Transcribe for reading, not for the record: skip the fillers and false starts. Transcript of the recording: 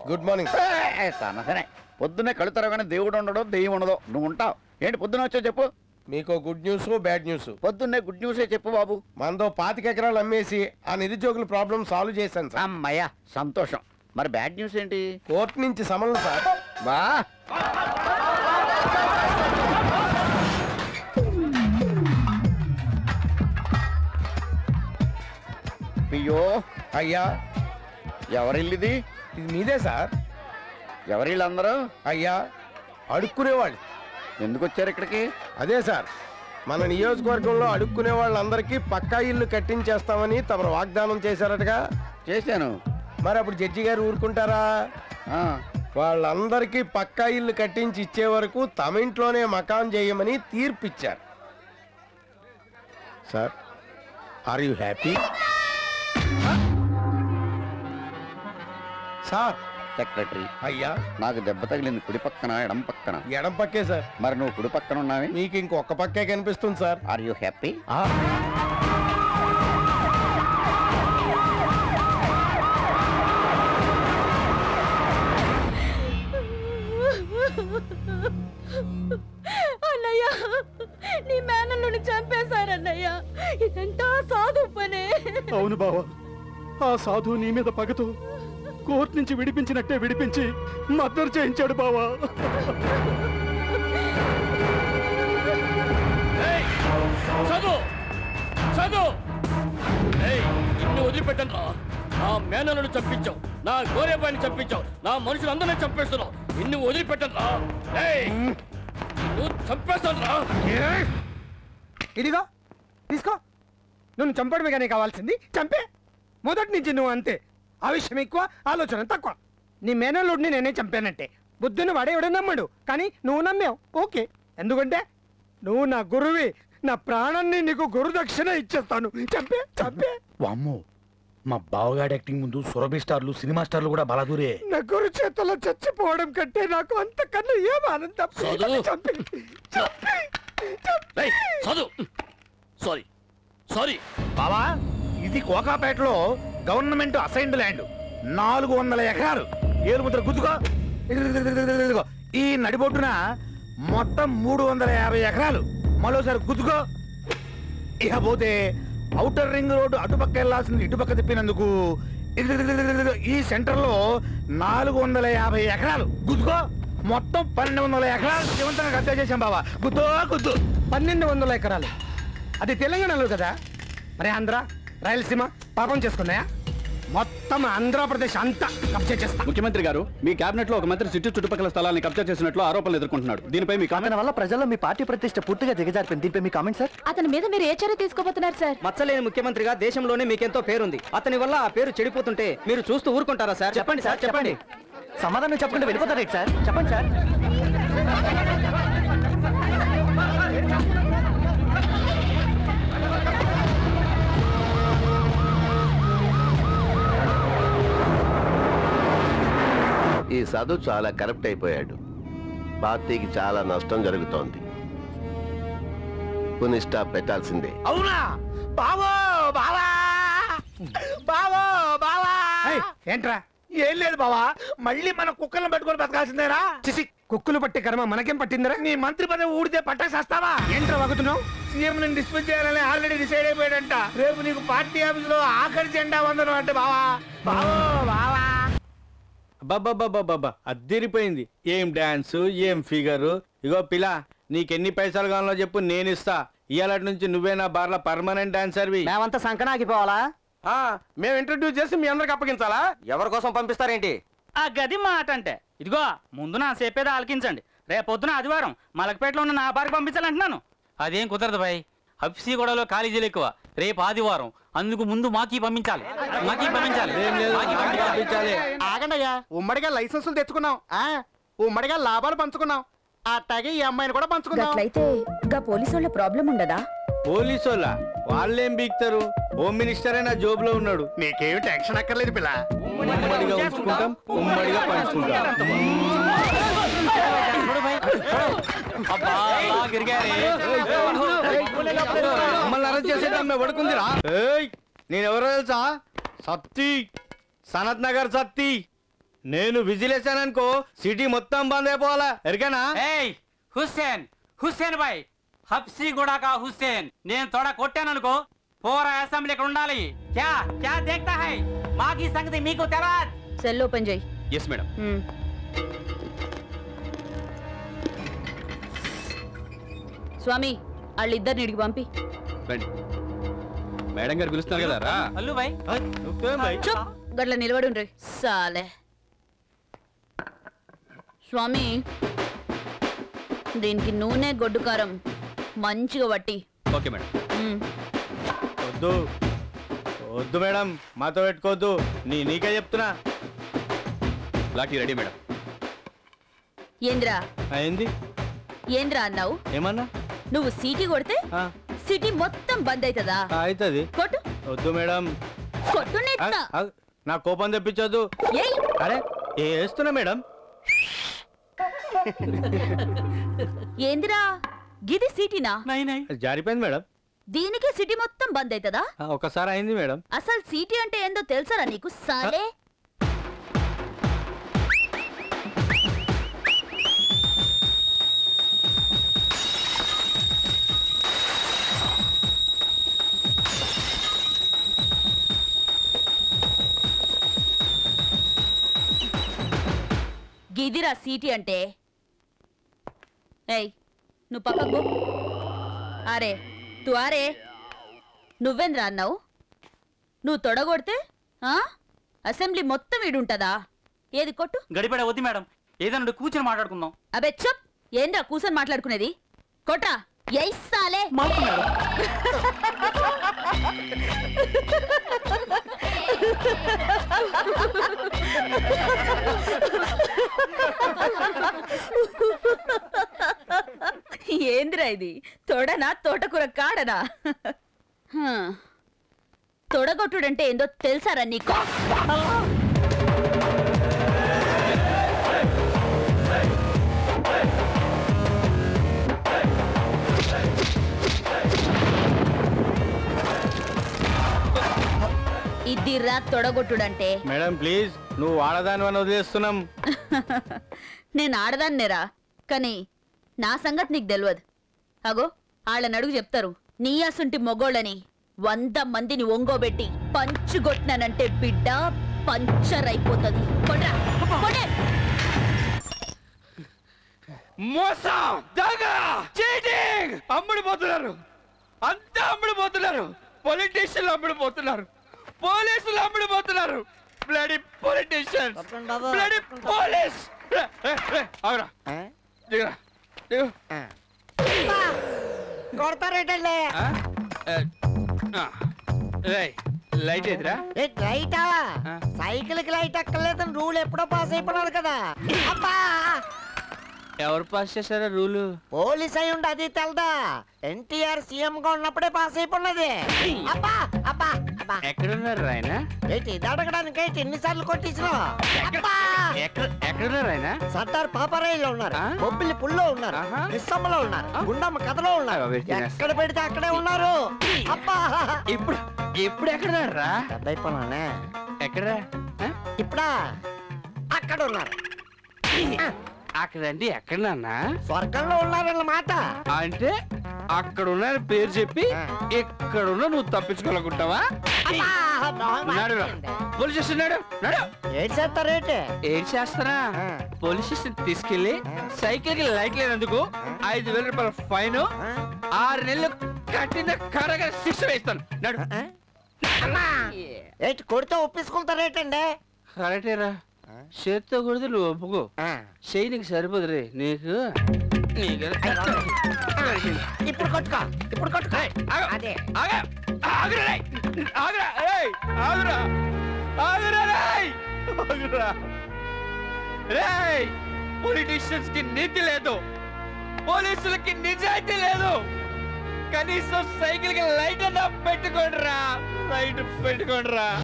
Good morning. సరే పొద్దున్నే కళ్ళు తెరవగానే దేవుడు ఉండడు దెయ్యం ఉండదు. నువ్వు ఉంటావు ఏంటి? పొద్దున్న వచ్చావు చెప్పు. మీకు గుడ్ న్యూస్ బ్యాడ్ న్యూస్. పొద్దున్నే గుడ్ న్యూసే చెప్పు బాబు. మనతో 25 ఎకరాలు అమ్మేసి ఆ నిరుద్యోగుల ప్రాబ్లం సాల్వ్ చేశాను సార్. అమ్మయ్యా సంతోషం. మరి బ్యాడ్ న్యూస్ ఏంటి? కోర్టు నుంచి సమన్లు సార్. బా అయ్యో అయ్యా ఎవరిల్లిది? ఇది మీదే సార్. ఎవరిళ్ళందరూ? అయ్యా అడుక్కునేవాళ్ళు. ఎందుకు వచ్చారు ఇక్కడికి? అదే సార్, మన నియోజకవర్గంలో అడుక్కునే వాళ్ళందరికీ పక్కా ఇల్లు కట్టించేస్తామని తమరు వాగ్దానం చేశారటగా. చేశాను. మరి అప్పుడు జడ్జి గారు ఊరుకుంటారా? వాళ్ళందరికీ పక్కా ఇల్లు కట్టించి ఇచ్చే వరకు తమ ఇంట్లోనే మకాన్ చేయమని తీర్పిచ్చారు sir. Are you happy sir? Secretary అయ్యా నాకు దెబ్బ తగిలింది కుడి పక్కన ఎడం పక్కన? ఎడం పక్కే సార్. మరి నువ్వు కుడి పక్కన ఉన్నావే? మీకు ఇంకొక పక్కే కనిపిస్తుంది సార్. Are you happy? అన్నయ్య నీ మేనల్లుని చంపేశారన్నయ్య. ఇదంతా సాధు పనే. అవును బావా, ఆ సాధువు నీ మీద పగతో కోర్టు నుంచి విడిపించినట్టే విడిపించి మద్దతు చేయించాడు బావా. ఇన్ని వదిలిపెట్టను. నా మేనలను చంపించావు, నా గోరేబాయిని చంపించావు, నా మనుషులందరినీ చంపేస్తున్నావు. ఇన్ని వదిలిపెట్టను. నువ్వు చంపేస్తాను. ఇదిగో తీసుకో. నువ్వు చంపడమే కానీ కావాల్సింది. చంపే. మొదటి నుంచి నువ్వు అంతే. ఆవేశం ఎక్కువ, ఆలోచన తక్కువ. నీ మేనల్లుడిని నేనే చంపానంటే బుద్ధుని వాడే ఎవడో నమ్మడు, కానీ నువ్వు నమ్మావు. ఓకే, ఎందుకంటే నువ్వు నా గురువి. నా ప్రాణాన్ని నీకు గురుదక్షిణ ఇచ్చేస్తాను. చంపే చంపే. వామ్మో, మా బావగాడి యాక్టింగ్ ముందు సురభి స్టార్లు సినిమా స్టార్లు కూడా బలదూరే. నా గురు చేతుల్లో చచ్చిపోవడం కంటే నాకు అంతకన్నా ఏం ఆనందం. చంపే సారీ సారీ బావా, ఇది కోకాపేటలో గవర్నమెంట్ అసైన్డ్ ల్యాండ్. 400 ఎకరాలు. ఏలుముద్ర గుద్దుకో. ఇదిగో ఈ నడిబొట్టున మొత్తం 350 ఎకరాలు. మరోసారి గుద్దుకో. ఇకపోతే ఔటర్ రింగ్ రోడ్డు అటుపక్క వెళ్లాల్సింది ఇటుపక్క తిప్పినందుకు ఈ సెంటర్ లో 450 ఎకరాలు. గుద్దుకో. మొత్తం 1200 ఎకరాలు జీవంతంగా కబ్జా చేశాం బావా. గుద్దో గుద్దు. 1200 ఎకరాలు. అది తెలంగాణలో కదా, మరి ఆంధ్ర రాయలసీమ పాపం చేసుకున్నాయా? మొత్తం ఆంధ్రప్రదేశ్ అంతా కబ్జా చేస్తా. ముఖ్యమంత్రి గారు, మీ కేబినెట్ లో ఒక మంత్రి చుట్టుపక్కల స్థలాన్ని కబ్జా చేసినట్లు ఆరోపణలు ఎదుర్కొంటున్నాడు. దీనిపై మీ కామెంట్ వల్ల ప్రజల్లో మీ పార్టీ ప్రతిష్ట పూర్తిగా దిగజారిపోయింది. దీనిపై మీ కామెంట్ సార్? అతని మీద మీరు ఏ చర్య తీసుకోబోతున్నారు సార్? మచ్చలేని ముఖ్యమంత్రిగా దేశంలోనే మీకెంతో పేరుంది. అతని వల్ల ఆ పేరు చెడిపోతుంటే మీరు చూస్తూ ఊరుకుంటారా సార్? చెప్పండి సార్, చెప్పండి. సమాధానం చెప్పకుండా వెళ్ళిపోతారేంటి సార్? చెప్పండి సార్. ఈ సాధు చాలా కరప్ట్ అయిపోయాడు. పార్టీకి చాలా నష్టం జరుగుతోంది. కొన్ని స్టాప్ పెట్టాల్సిందే. అవునా బావో? బావా బావో బావా. ఏంట్రా? ఏం లేదు బావా, మళ్ళీ మన కుక్కలను పట్టుకొని బతకాల్సిందేనా? చిసి, కుక్కులు పట్టే కర్మ మనకేం పట్టిందిరా? నీ మంత్రి పదవి ఊడితే పట్టేసేస్తావా? ఏంట్రా వాగుతున్నావు? సీఎం ని డిస్మిస్ చేయాలని ఆల్రెడీ డిసైడ్ అయిపోయాడంట. రేపు నీకు పార్టీ ఆఫీస్ లో ఆఖరి జెండా వందనం అంటే బావా. బావో బావా. బాబా అద్దరిపోయింది. ఏం డాన్స్, ఏం ఫిగరు. ఇగో పిల్ల, నీకెన్ని పైసలు కావాలో చెప్పు, నేను ఇస్తా. ఇవాళ నుంచి నువ్వే నా బార్ల పర్మనెంట్ డాన్సర్వి. మేమంతా సంకనాగిపోవాలా? మేము ఇంట్రడ్యూస్ చేసి మీ అందరికి అప్పగించాలా? ఎవరి కోసం పంపిస్తారేంటి? ఆ గది మాట అంటే ఇదిగో ముందు నా చెప్పేది ఆలకించండి. రేపొద్దున ఆదివారం మలకపేటలో ఉన్న నా బారికి పంపించాలంటున్నాను. అదేం కుదరదు భాయ్. హఫ్సీ గొడవలో ఖాళీజీలు ఎక్కువ. రేపు ఆదివారం, అందుకు ముందు మాకీ పంపించాలి. ఆగండయ్యా, ఉమ్మడిగా లైసెన్సులు తెచ్చుకున్నాం, ఉమ్మడిగా లాభాలు పంచుకున్నాం, అట్టాగే ఈ అమ్మాయిని కూడా పంచుకున్నాం. అట్లయితే గా పోలీసుల ప్రాబ్లం ఉండదా? పోలీసోళ్ళ వాళ్ళేం బీక్తారు? హోమ్ మినిస్టరే నా జోబులో ఉన్నాడు. నీకేమి టెన్షన్ అక్కర్లేదు పిల్ల. ఉమ్మడిగా ఉంచుకుంటాం, ఉమ్మడిగా పంచుకుంటాం. మమ్మల్ని అరెస్ట్ చేసేద్దాం, మేము పడుకుందిరా. నేనెవరో తెలుసా? సత్తి సనత్ నగర్ సత్తి. నేను విజిలేసాననుకో సిటీ మొత్తం బంద్ అయిపోవాలా ఎరికేనా? ఏయ్ హుస్సేన్, హుస్సేన్ భాయ్, హబ్సీ గుడాకా హుస్సేన్. నేను తోడ కొట్టాననుకో పూరా అసెంబ్లీ ఇక్కడ ఉండాలి. క్యా క్యా దేఖ్తా హై? మాకి సంగతి మీకు తెలవదు. సెల్ ఓపెన్ చేయి. Yes madam. స్వామి వాళ్ళిద్దరిని ఇడికి పంపి. మేడం గారు పిలుస్తున్నారు కదా రా. అల్లు భాయ్ చూప్ గట్ల నిలబడి ఉండ్రి సాలే. స్వామి దీనికి నూనె గొడ్డు కారం మంచిగా పట్టి. Okay madam. వద్దు వద్దు మేడం, మాతో పెట్టుకోవద్దు. నీకే చెప్తున్నా. Lathi ready madam. ఏంద్రా అయింది? ఏంద్రా అన్నావు? ఏమన్నా? నువ్వు సీటీ కొడితే సిటీ మొత్తం బంద్ అవుతుందా? అవుతుంది. కొట్టు. వద్దు మేడం. కొట్టు. నా కోపం తెప్పించొద్దు. అరే వేస్తున్నా మేడం. ఏందిరా గిది సిటీనా? జారిపోయింది మేడం. దీనికి సిటీ మొత్తం బంద్ అవుతుందా? ఒకసారి అయింది మేడం. అసలు సిటీ అంటే ఏందో తెలుసారా నీకు సాలే? గిదిరా సిటీ అంటే. ఏయ్ నువ్వు పక్కకు. అరే తు అరే నువ్వేంద్రా అన్నావు? నువ్వు తొడగొడితే అసెంబ్లీ మొత్తం ఈడుంటదా? ఏది కొట్టు. గడిపడ వద్దు మేడం, ఏదన్నా కూర్చొని మాట్లాడుకుందాం. అబే చెప్. ఏంద్రా కూర్చొని మాట్లాడుకునేది? కొట్రా. ఎయిస్తాలే. ఏంద్రా ఇది? తొడనా తోటకూర కాడనా? తొడగొట్టుడంటే ఏందో తెలుసారా నీకు? ఇదిరా తొడగొట్టుడంటే. మేడం ప్లీజ్, నువ్వు ఆడదాని అని వదిలేస్తున్నాం. నేను ఆడదాన్నేరా, కానీ నా సంగతి నీకు తెలియదు. అగో వాళ్ళని అడుగు చెప్తారు. నీ అసుంటి మొగోళ్ళని 100 మందిని ఒంగోబెట్టి పంచుగొట్టినానంటే బిడ్డ పంచర్ అయిపోతుంది. మోసం, దగ, చీటింగ్, అమ్ముడుపోతున్నారు. అంతా అమ్ముడుపోతున్నారు. పొలిటీషియన్లు అమ్ముడుపోతున్నారు. పోలీసులు అమ్ముడుపోతున్నారు. Bloody politicians, bloody police. అవునా దిగరా, దిగు. కొడతారేటండి. లైట్ ఎదురా? లైటా? సైకిల్ కి లైట్ ఎక్కలేదని రూల్ ఎప్పుడో పాస్ అయిపోయినారు కదా. అబ్బా ఎవరు పాస్ చేశారా రూలు? పోలీస్ అయి ఉండి అది తెలదా? ఎన్టీఆర్ సీఎం గా ఉన్నప్పుడే పాస్ అయిపోయినది. అబ్బా అబ్బా అబ్బా. ఎక్కడున్నారు ఆయన? ఏంటి ఇది అడగడానికి ఎన్నిసార్లు కొట్టించినా? ఎక్కడున్నారు ఆయన? సర్దార్ పాపారాయిలో ఉన్నారు, బొబ్బిలి పుల్లో ఉన్నారు, నిస్సమ్మలో ఉన్నారు, గుండమ్మ కథలో ఉన్నారు. ఎక్కడ పెడితే అక్కడే ఉన్నారు. అబ్బా ఇప్పుడు ఇప్పుడు ఎక్కడున్నారు రా? అయిపోయినానే. ఎక్కడా? ఇప్పుడా అక్కడ ఉన్నారు. అక్కడంటే ఎక్కడన్నా? స్వర్గంలో ఉన్నారన్నమాట. అంటే అక్కడ ఉన్న పేరు చెప్పి ఎక్కడున్నా నువ్వు తప్పించుకోవాలనుకుంటావా? పోలీస్ స్టేషన్ ఏడు చేస్తారేంటి? ఏం చేస్తారా? పోలీస్ స్టేషన్ తీసుకెళ్లి సైకిల్ కి లైట్ లేనందుకు 5,000 రూపాయల ఫైన్, 6 నెలలు కఠిన కారాగార శిక్ష వేస్తాను. ఏంటి కొడితే ఒప్పించుకుంటారేటండి? కరెక్టేరా, చేత్తో కొడితే నువ్వు ఒప్పుకో. చెయ్యి నీకు సరిపోదు రే. నీకు ఇప్పుడు కొట్టుకో, ఇప్పుడు కొట్టుకో. అదే పొలిటీషియన్స్ కి నీతి లేదు, పోలీసులకి నిజాయితీ లేదు. కనీసం సైకిల్ కి లైట్ అన్నా పెట్టుకోండి రా, లైట్ పెట్టుకోండి రా.